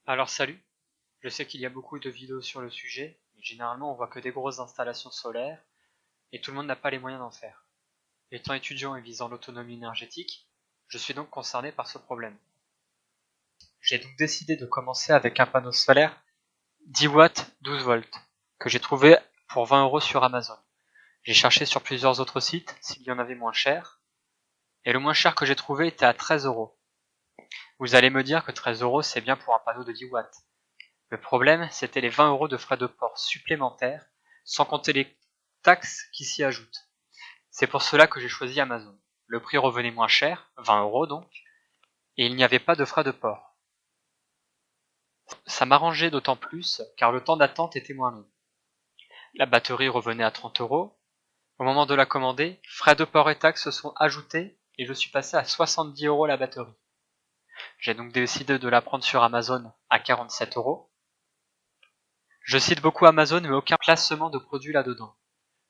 Alors salut, je sais qu'il y a beaucoup de vidéos sur le sujet, mais généralement on voit que des grosses installations solaires, et tout le monde n'a pas les moyens d'en faire. Étant étudiant et visant l'autonomie énergétique, je suis donc concerné par ce problème. J'ai donc décidé de commencer avec un panneau solaire 10 watts 12 volts, que j'ai trouvé pour 20 € sur Amazon. J'ai cherché sur plusieurs autres sites s'il y en avait moins cher, et le moins cher que j'ai trouvé était à 13 €. Vous allez me dire que 13 € c'est bien pour un panneau de 10 watts. Le problème, c'était les 20 € de frais de port supplémentaires, sans compter les taxes qui s'y ajoutent. C'est pour cela que j'ai choisi Amazon. Le prix revenait moins cher, 20 € donc, et il n'y avait pas de frais de port. Ça m'arrangeait d'autant plus, car le temps d'attente était moins long. La batterie revenait à 30 €. Au moment de la commander, frais de port et taxes se sont ajoutés, et je suis passé à 70 € la batterie. J'ai donc décidé de la prendre sur Amazon à 47 €. Je cite beaucoup Amazon, mais aucun placement de produit là-dedans.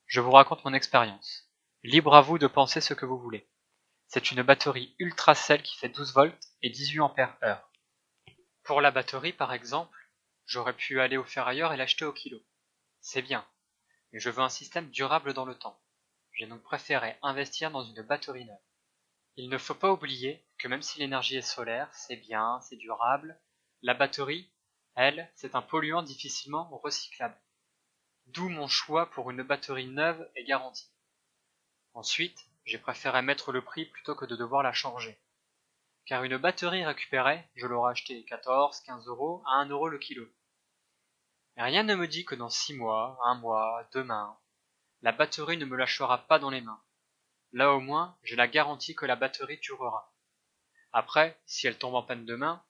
Je vous raconte mon expérience. Libre à vous de penser ce que vous voulez. C'est une batterie Ultracell qui fait 12 volts et 18 ampères-heure. Pour la batterie, par exemple, j'aurais pu aller au ferrailleur et l'acheter au kilo. C'est bien, mais je veux un système durable dans le temps. J'ai donc préféré investir dans une batterie neuve. Il ne faut pas oublier que même si l'énergie est solaire, c'est bien, c'est durable, la batterie, elle, c'est un polluant difficilement recyclable. D'où mon choix pour une batterie neuve et garantie. Ensuite, j'ai préféré mettre le prix plutôt que de devoir la changer. Car une batterie récupérée, je l'aurais achetée 14, 15 € à 1 € le kilo. Et rien ne me dit que dans 6 mois, 1 mois, demain, la batterie ne me lâchera pas dans les mains. Là au moins, j'ai la garantie que la batterie durera. Après, si elle tombe en panne demain,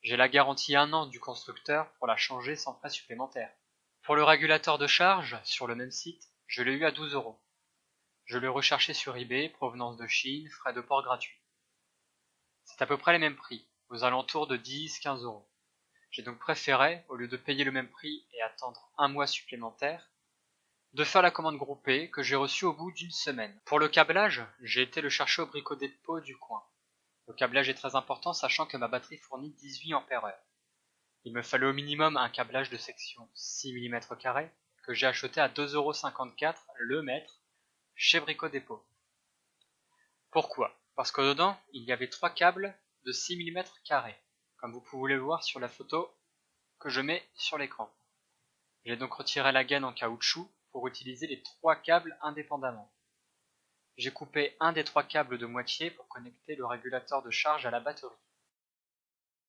j'ai la garantie 1 an du constructeur pour la changer sans frais supplémentaires. Pour le régulateur de charge, sur le même site, je l'ai eu à 12 €. Je l'ai recherché sur eBay, provenance de Chine, frais de port gratuits. C'est à peu près les mêmes prix, aux alentours de 10-15 €. J'ai donc préféré, au lieu de payer le même prix et attendre 1 mois supplémentaire, de faire la commande groupée que j'ai reçue au bout d'une semaine. Pour le câblage, j'ai été le chercher au Brico Dépôt du coin. Le câblage est très important sachant que ma batterie fournit 18 ampères-heure. Il me fallait au minimum un câblage de section 6 mm² que j'ai acheté à 2,54 € le mètre chez Brico Dépôt. Pourquoi? Parce que dedans, il y avait 3 câbles de 6 mm², comme vous pouvez le voir sur la photo que je mets sur l'écran. J'ai donc retiré la gaine en caoutchouc pour utiliser les 3 câbles indépendamment. J'ai coupé un des 3 câbles de moitié pour connecter le régulateur de charge à la batterie.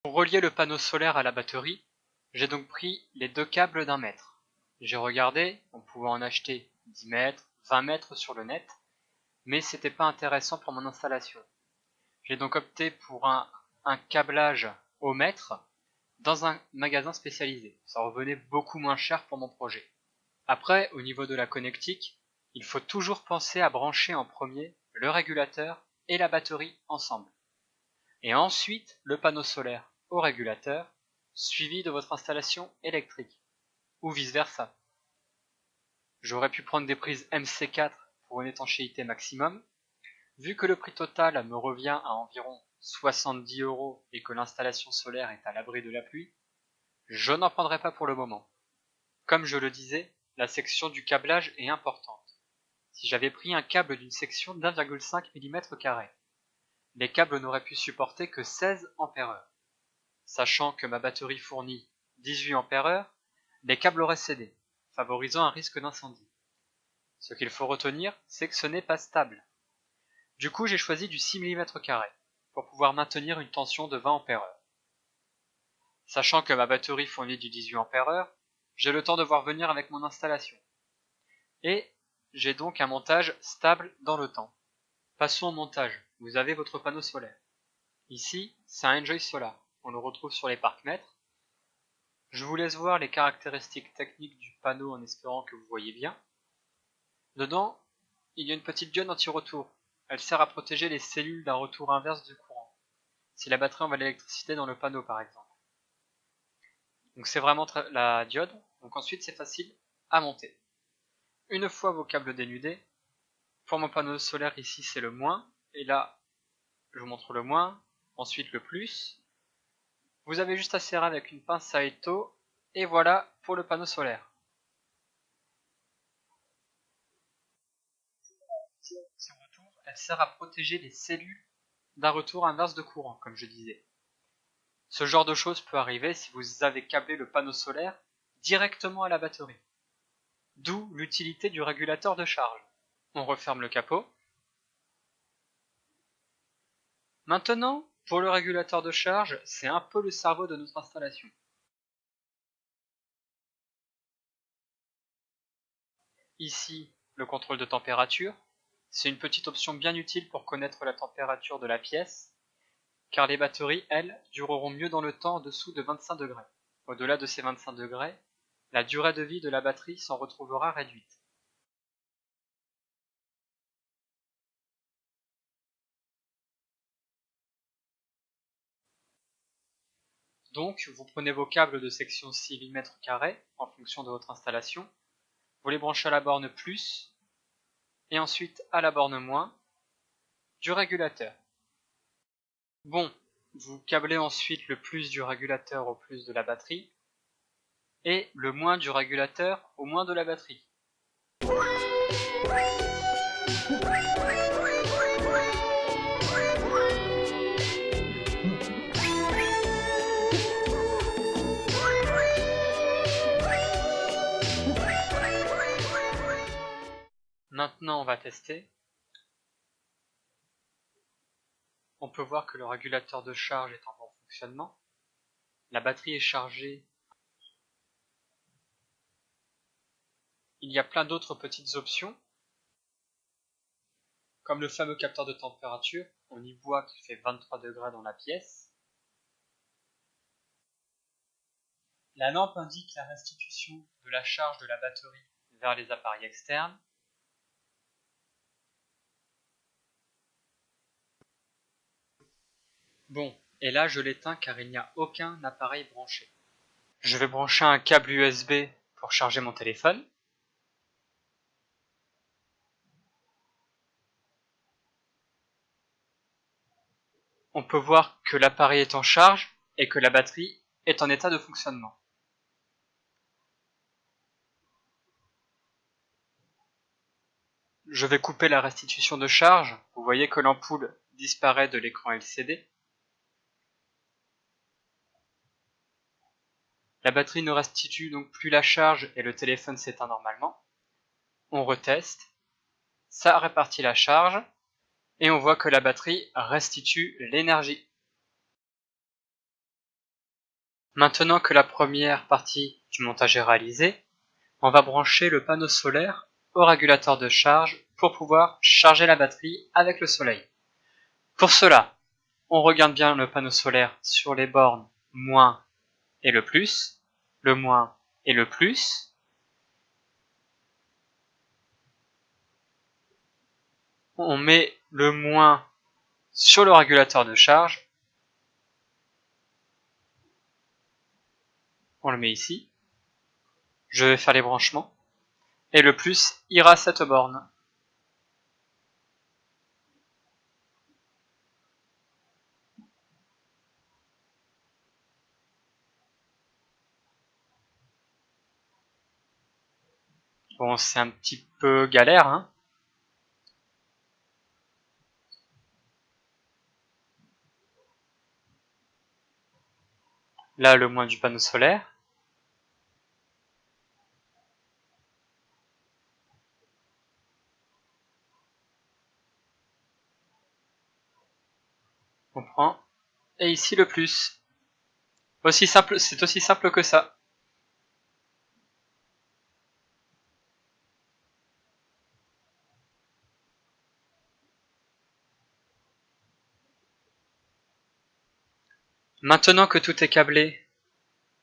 Pour relier le panneau solaire à la batterie, j'ai donc pris les 2 câbles d'1 mètre. J'ai regardé, on pouvait en acheter 10 mètres, 20 mètres sur le net, mais c'était pas intéressant pour mon installation. J'ai donc opté pour un câblage au mètre dans un magasin spécialisé. Ça revenait beaucoup moins cher pour mon projet. Après, au niveau de la connectique, il faut toujours penser à brancher en premier le régulateur et la batterie ensemble. Et ensuite le panneau solaire au régulateur, suivi de votre installation électrique, ou vice versa. J'aurais pu prendre des prises MC4 pour une étanchéité maximum. Vu que le prix total me revient à environ 70 € et que l'installation solaire est à l'abri de la pluie, je n'en prendrai pas pour le moment. Comme je le disais, la section du câblage est importante. Si j'avais pris un câble d'une section d'1,5 mm², les câbles n'auraient pu supporter que 16 ampères-heure. Sachant que ma batterie fournit 18 ampères-heure, les câbles auraient cédé, favorisant un risque d'incendie. Ce qu'il faut retenir, c'est que ce n'est pas stable. Du coup, j'ai choisi du 6 mm² pour pouvoir maintenir une tension de 20 ampères-heure. Sachant que ma batterie fournit du 18 ampères-heure, j'ai le temps de voir venir avec mon installation. Et j'ai donc un montage stable dans le temps. Passons au montage. Vous avez votre panneau solaire. Ici, c'est un Enjoy Solar. On le retrouve sur les parcs-mètres. Je vous laisse voir les caractéristiques techniques du panneau en espérant que vous voyez bien. Dedans, il y a une petite diode anti-retour. Elle sert à protéger les cellules d'un retour inverse du courant, si la batterie envoie l'électricité dans le panneau par exemple. Donc c'est vraiment la diode. Donc ensuite c'est facile à monter. Une fois vos câbles dénudés, pour mon panneau solaire ici c'est le moins, et là je vous montre le moins, ensuite le plus. Vous avez juste à serrer avec une pince à étau, et voilà pour le panneau solaire. Son retour, elle sert à protéger les cellules d'un retour inverse de courant, comme je disais. Ce genre de choses peut arriver si vous avez câblé le panneau solaire directement à la batterie. D'où l'utilité du régulateur de charge. On referme le capot. Maintenant, pour le régulateur de charge, c'est un peu le cerveau de notre installation. Ici, le contrôle de température. C'est une petite option bien utile pour connaître la température de la pièce, car les batteries, elles, dureront mieux dans le temps en dessous de 25 degrés. Au-delà de ces 25 degrés, la durée de vie de la batterie s'en retrouvera réduite. Donc, vous prenez vos câbles de section 6 mm² en fonction de votre installation, vous les branchez à la borne plus, et ensuite à la borne moins du régulateur. Bon, vous câblez ensuite le plus du régulateur au plus de la batterie, et le moins du régulateur au moins de la batterie. Maintenant, on va tester. On peut voir que le régulateur de charge est en bon fonctionnement. La batterie est chargée. Il y a plein d'autres petites options, comme le fameux capteur de température. On y voit qu'il fait 23 degrés dans la pièce. La lampe indique la restitution de la charge de la batterie vers les appareils externes. Bon, et là je l'éteins car il n'y a aucun appareil branché. Je vais brancher un câble USB pour charger mon téléphone. On peut voir que l'appareil est en charge et que la batterie est en état de fonctionnement. Je vais couper la restitution de charge. Vous voyez que l'ampoule disparaît de l'écran LCD. La batterie ne restitue donc plus la charge et le téléphone s'éteint normalement. On reteste. Ça répartit la charge. Et on voit que la batterie restitue l'énergie. Maintenant que la première partie du montage est réalisée, on va brancher le panneau solaire au régulateur de charge pour pouvoir charger la batterie avec le soleil. Pour cela, on regarde bien le panneau solaire sur les bornes moins et le plus, le moins et le plus. On met le moins sur le régulateur de charge. On le met ici. Je vais faire les branchements. Et le plus ira à cette borne. Bon, c'est un petit peu galère, hein. Là, le moins du panneau solaire. On prend. Et ici, le plus. C'est aussi simple que ça. Maintenant que tout est câblé,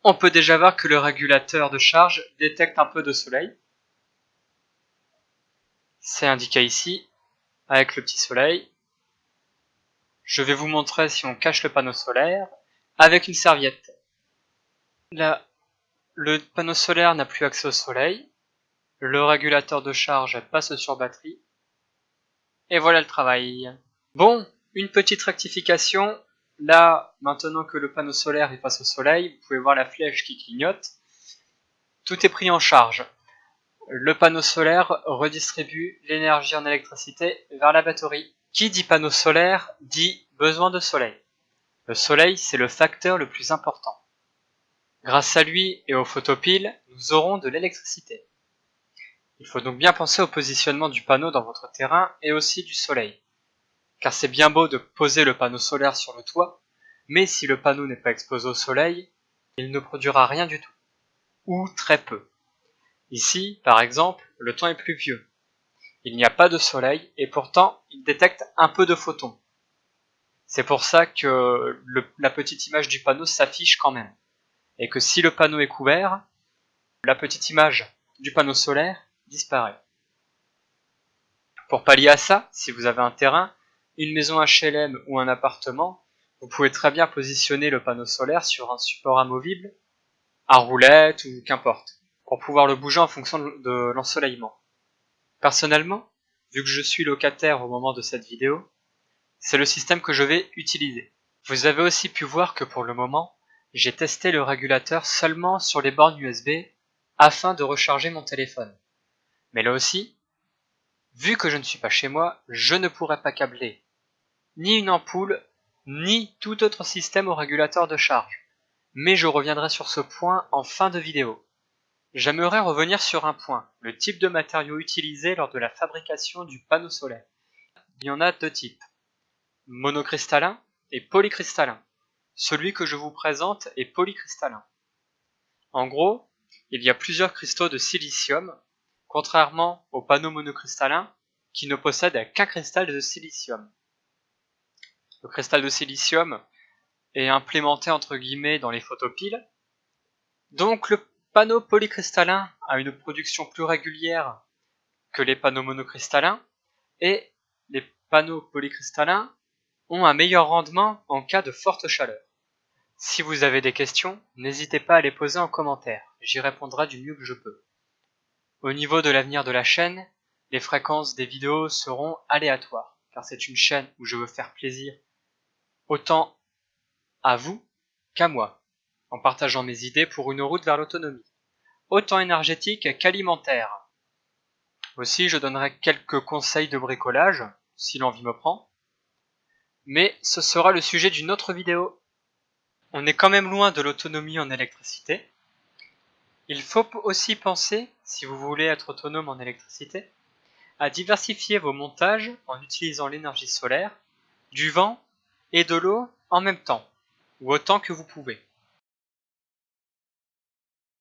on peut déjà voir que le régulateur de charge détecte un peu de soleil. C'est indiqué ici, avec le petit soleil. Je vais vous montrer si on cache le panneau solaire avec une serviette. Là, le panneau solaire n'a plus accès au soleil. Le régulateur de charge passe sur batterie. Et voilà le travail. Bon, une petite rectification. là, maintenant que le panneau solaire est face au soleil, vous pouvez voir la flèche qui clignote. Tout est pris en charge. Le panneau solaire redistribue l'énergie en électricité vers la batterie. Qui dit panneau solaire dit besoin de soleil. Le soleil, c'est le facteur le plus important. Grâce à lui et aux photopiles, nous aurons de l'électricité. Il faut donc bien penser au positionnement du panneau dans votre terrain et aussi du soleil. Car c'est bien beau de poser le panneau solaire sur le toit, mais si le panneau n'est pas exposé au soleil, il ne produira rien du tout, ou très peu. Ici, par exemple, le temps est pluvieux. Il n'y a pas de soleil et pourtant il détecte un peu de photons. C'est pour ça que la petite image du panneau s'affiche quand même. Et que si le panneau est couvert, la petite image du panneau solaire disparaît. Pour pallier à ça, si vous avez un terrain, une maison HLM ou un appartement, vous pouvez très bien positionner le panneau solaire sur un support amovible, à roulette ou qu'importe, pour pouvoir le bouger en fonction de l'ensoleillement. Personnellement, vu que je suis locataire au moment de cette vidéo, c'est le système que je vais utiliser. Vous avez aussi pu voir que pour le moment, j'ai testé le régulateur seulement sur les bornes USB afin de recharger mon téléphone. Mais là aussi, vu que je ne suis pas chez moi, je ne pourrai pas câbler ni une ampoule, ni tout autre système au régulateur de charge. Mais je reviendrai sur ce point en fin de vidéo. J'aimerais revenir sur un point, le type de matériaux utilisé lors de la fabrication du panneau solaire. Il y en a deux types, monocristallin et polycristallin. Celui que je vous présente est polycristallin. En gros, il y a plusieurs cristaux de silicium, contrairement au panneau monocristallin qui ne possède qu'un cristal de silicium. Le cristal de silicium est implémenté entre guillemets dans les photopiles. Donc le panneau polycristallin a une production plus régulière que les panneaux monocristallins et les panneaux polycristallins ont un meilleur rendement en cas de forte chaleur. Si vous avez des questions, n'hésitez pas à les poser en commentaire, j'y répondrai du mieux que je peux. Au niveau de l'avenir de la chaîne, les fréquences des vidéos seront aléatoires, car c'est une chaîne où je veux faire plaisir autant à vous qu'à moi, en partageant mes idées pour une route vers l'autonomie, autant énergétique qu'alimentaire. Aussi, je donnerai quelques conseils de bricolage, si l'envie me prend, mais ce sera le sujet d'une autre vidéo. On est quand même loin de l'autonomie en électricité. Il faut aussi penser, si vous voulez être autonome en électricité, à diversifier vos montages en utilisant l'énergie solaire, du vent et de l'eau en même temps, ou autant que vous pouvez.